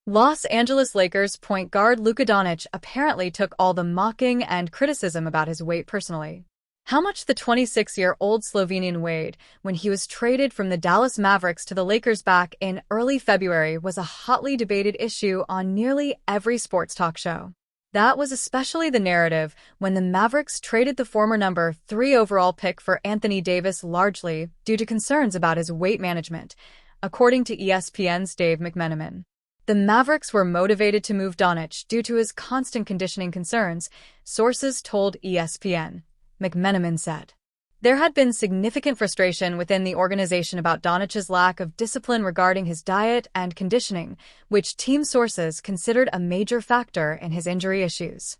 Los Angeles Lakers point guard Luka Doncic apparently took all the mocking and criticism about his weight personally. How much the 26-year-old Slovenian weighed when he was traded from the Dallas Mavericks to the Lakers back in early February was a hotly debated issue on nearly every sports talk show. That was especially the narrative when the Mavericks traded the former number 3 overall pick for Anthony Davis largely due to concerns about his weight management, according to ESPN's Dave McMenamin. The Mavericks were motivated to move Doncic due to his constant conditioning concerns, sources told ESPN. McMenamin said. There had been significant frustration within the organization about Doncic's lack of discipline regarding his diet and conditioning, which team sources considered a major factor in his injury issues.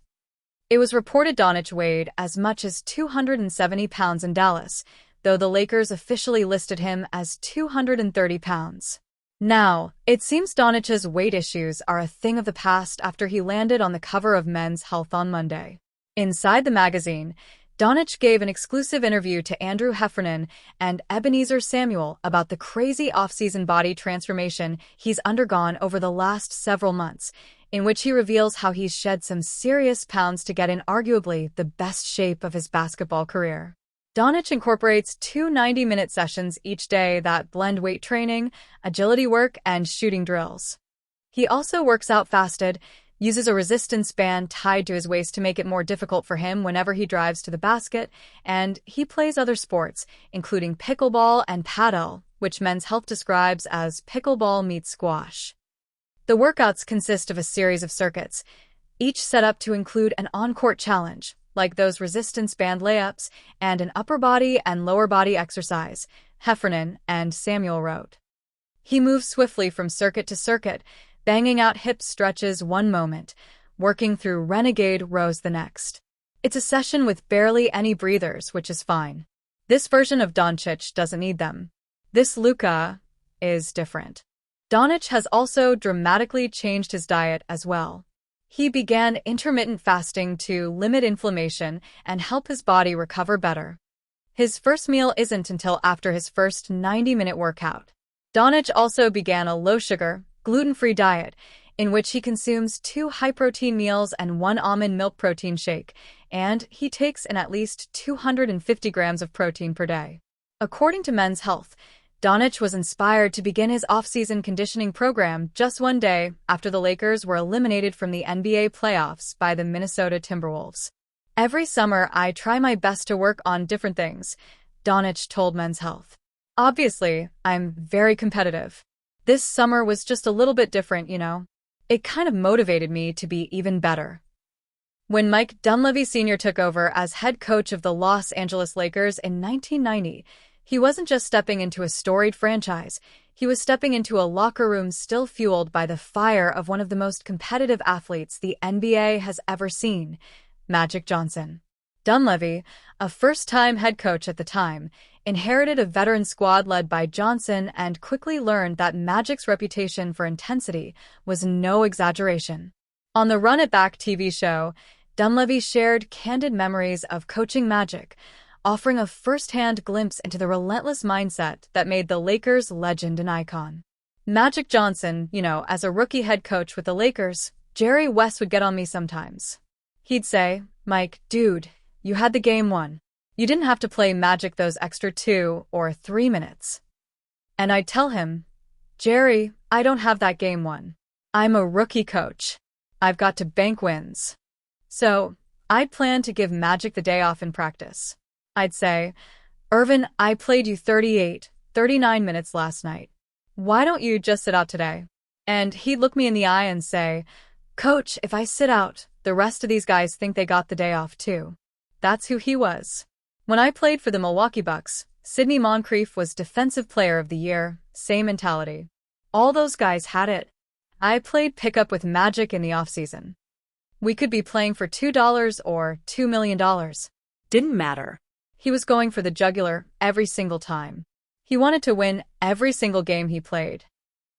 It was reported Doncic weighed as much as 270 pounds in Dallas, though the Lakers officially listed him as 230 pounds. Now, it seems Doncic's weight issues are a thing of the past after he landed on the cover of Men's Health on Monday. Inside the magazine, Doncic gave an exclusive interview to Andrew Heffernan and Ebenezer Samuel about the crazy off-season body transformation he's undergone over the last several months, in which he reveals how he's shed some serious pounds to get in arguably the best shape of his basketball career. Doncic incorporates 2 90-minute sessions each day that blend weight training, agility work, and shooting drills. He also works out fasted, uses a resistance band tied to his waist to make it more difficult for him whenever he drives to the basket, and he plays other sports, including pickleball and paddle, which Men's Health describes as pickleball meets squash. The workouts consist of a series of circuits, each set up to include an on-court challenge, like those resistance band layups, and an upper body and lower body exercise, Heffernan and Samuel wrote. He moves swiftly from circuit to circuit, banging out hip stretches one moment, working through renegade rows the next. It's a session with barely any breathers, which is fine. This version of Doncic doesn't need them. This Luka is different. Doncic has also dramatically changed his diet as well. He began intermittent fasting to limit inflammation and help his body recover better. His first meal isn't until after his first 90-minute workout. Doncic also began a low-sugar, gluten-free diet, in which he consumes 2 high-protein meals and 1 almond milk protein shake, and he takes in at least 250 grams of protein per day. According to Men's Health, Doncic was inspired to begin his off-season conditioning program just one day after the Lakers were eliminated from the NBA playoffs by the Minnesota Timberwolves. Every summer, I try my best to work on different things, Doncic told Men's Health. Obviously, I'm very competitive. This summer was just a little bit different, you know. It kind of motivated me to be even better. When Mike Dunleavy Sr. took over as head coach of the Los Angeles Lakers in 1990, he wasn't just stepping into a storied franchise, he was stepping into a locker room still fueled by the fire of one of the most competitive athletes the NBA has ever seen, Magic Johnson. Dunleavy, a first-time head coach at the time, inherited a veteran squad led by Johnson and quickly learned that Magic's reputation for intensity was no exaggeration. On the Run It Back TV show, Dunleavy shared candid memories of coaching Magic, offering a first-hand glimpse into the relentless mindset that made the Lakers legend and icon. Magic Johnson, as a rookie head coach with the Lakers, Jerry West would get on me sometimes. He'd say, "Mike, dude, you had the game won. You didn't have to play Magic those extra 2 or 3 minutes." And I'd tell him, "Jerry, I don't have that game won. I'm a rookie coach. I've got to bank wins." So, I'd plan to give Magic the day off in practice. I'd say, "Irvin, I played you 39 minutes last night. Why don't you just sit out today?" And he'd look me in the eye and say, "Coach, if I sit out, the rest of these guys think they got the day off too." That's who he was. When I played for the Milwaukee Bucks, Sidney Moncrief was Defensive Player of the Year, same mentality. All those guys had it. I played pickup with Magic in the offseason. We could be playing for $2 or $2 million. Didn't matter. He was going for the jugular every single time. He wanted to win every single game he played.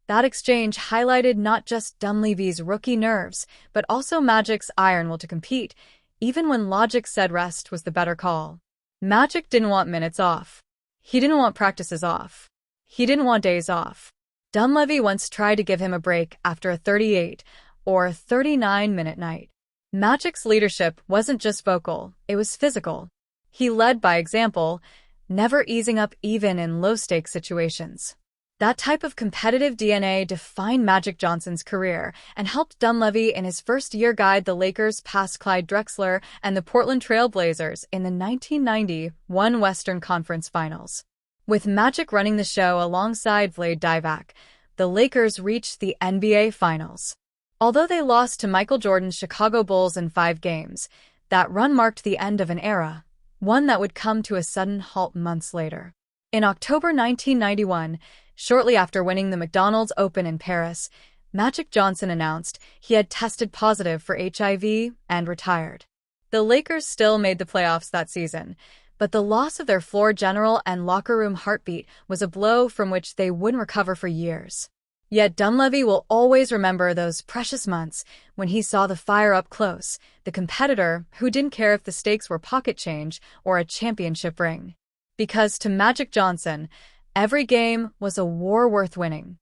That exchange highlighted not just Dunleavy's rookie nerves, but also Magic's iron will to compete, even when logic said rest was the better call. Magic didn't want minutes off. He didn't want practices off. He didn't want days off. Dunleavy once tried to give him a break after a 38 or 39-minute night. Magic's leadership wasn't just vocal, it was physical. He led by example, never easing up even in low-stakes situations. That type of competitive DNA defined Magic Johnson's career and helped Dunleavy in his first year guide the Lakers past Clyde Drexler and the Portland Trail Blazers in the 1991 Western Conference Finals. With Magic running the show alongside Vlade Divac, the Lakers reached the NBA Finals. Although they lost to Michael Jordan's Chicago Bulls in 5 games, that run marked the end of an era, one that would come to a sudden halt months later. In October 1991, shortly after winning the McDonald's Open in Paris, Magic Johnson announced he had tested positive for HIV and retired. The Lakers still made the playoffs that season, but the loss of their floor general and locker room heartbeat was a blow from which they wouldn't recover for years. Yet Dunleavy will always remember those precious months when he saw the fire up close, the competitor who didn't care if the stakes were pocket change or a championship ring. Because to Magic Johnson, every game was a war worth winning.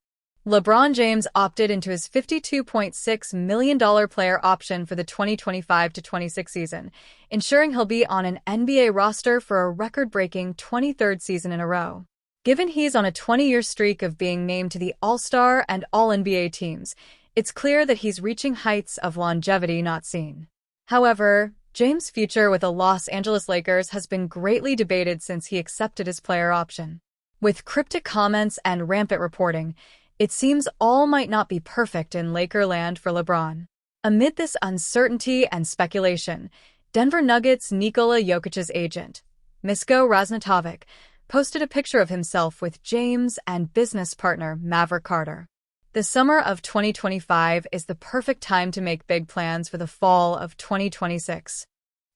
LeBron James opted into his $52.6 million player option for the 2025-26 season, ensuring he'll be on an NBA roster for a record-breaking 23rd season in a row. Given he's on a 20-year streak of being named to the All-Star and All-NBA teams, it's clear that he's reaching heights of longevity not seen. However, James' future with the Los Angeles Lakers has been greatly debated since he accepted his player option. With cryptic comments and rampant reporting, it seems all might not be perfect in Lakerland for LeBron. Amid this uncertainty and speculation, Denver Nuggets Nikola Jokic's agent, Misko Raznatovic, posted a picture of himself with James and business partner Maverick Carter. The summer of 2025 is the perfect time to make big plans for the fall of 2026.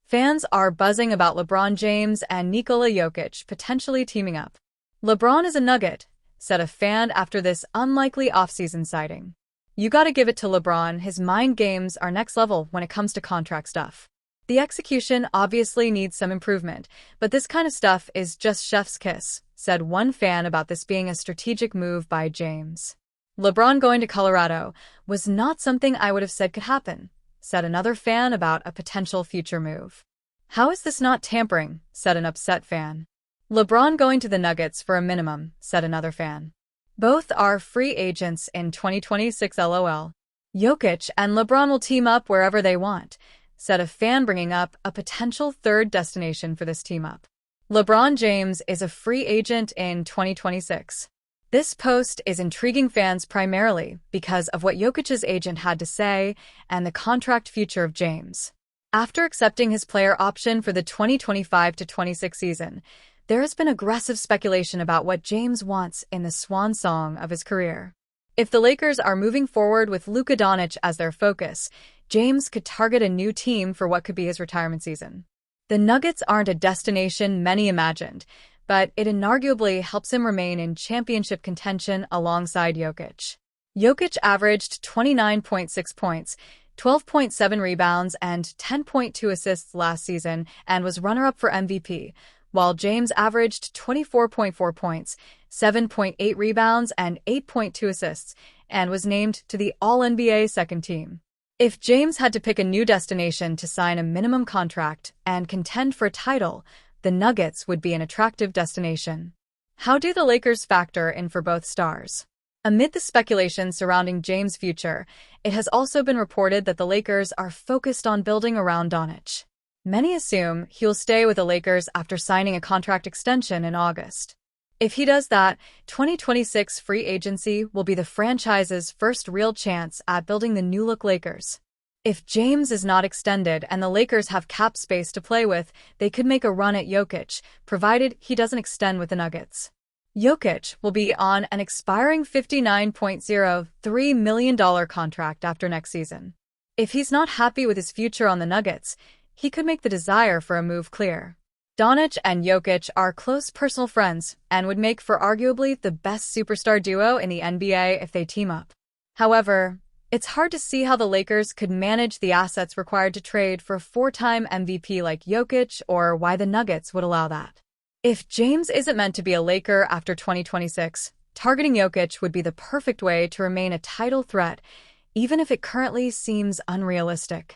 Fans are buzzing about LeBron James and Nikola Jokic potentially teaming up. "LeBron is a Nugget," said a fan after this unlikely offseason sighting. "You gotta give it to LeBron, his mind games are next level when it comes to contract stuff. The execution obviously needs some improvement, but this kind of stuff is just chef's kiss," said one fan about this being a strategic move by James. "LeBron going to Colorado was not something I would have said could happen," said another fan about a potential future move. "How is this not tampering?" said an upset fan. "LeBron going to the Nuggets for a minimum," said another fan. "Both are free agents in 2026 LOL. Jokic and LeBron will team up wherever they want," said a fan bringing up a potential third destination for this team-up. LeBron James is a free agent in 2026. This post is intriguing fans primarily because of what Jokic's agent had to say and the contract future of James. After accepting his player option for the 2025-26 season, there has been aggressive speculation about what James wants in the swan song of his career. If the Lakers are moving forward with Luka Doncic as their focus, James could target a new team for what could be his retirement season. The Nuggets aren't a destination many imagined, but it inarguably helps him remain in championship contention alongside Jokic. Jokic averaged 29.6 points, 12.7 rebounds, and 10.2 assists last season and was runner-up for MVP, while James averaged 24.4 points, 7.8 rebounds, and 8.2 assists, and was named to the All-NBA second team. If James had to pick a new destination to sign a minimum contract and contend for a title, the Nuggets would be an attractive destination. How do the Lakers factor in for both stars? Amid the speculation surrounding James' future, it has also been reported that the Lakers are focused on building around Doncic. Many assume he will stay with the Lakers after signing a contract extension in August. If he does that, 2026 free agency will be the franchise's first real chance at building the new-look Lakers. If James is not extended and the Lakers have cap space to play with, they could make a run at Jokic, provided he doesn't extend with the Nuggets. Jokic will be on an expiring $59.03 million contract after next season. If he's not happy with his future on the Nuggets, he could make the desire for a move clear. Doncic and Jokic are close personal friends and would make for arguably the best superstar duo in the NBA if they team up. However, it's hard to see how the Lakers could manage the assets required to trade for a four-time MVP like Jokic or why the Nuggets would allow that. If James isn't meant to be a Laker after 2026, Targeting Jokic would be the perfect way to remain a title threat, even if it currently seems unrealistic.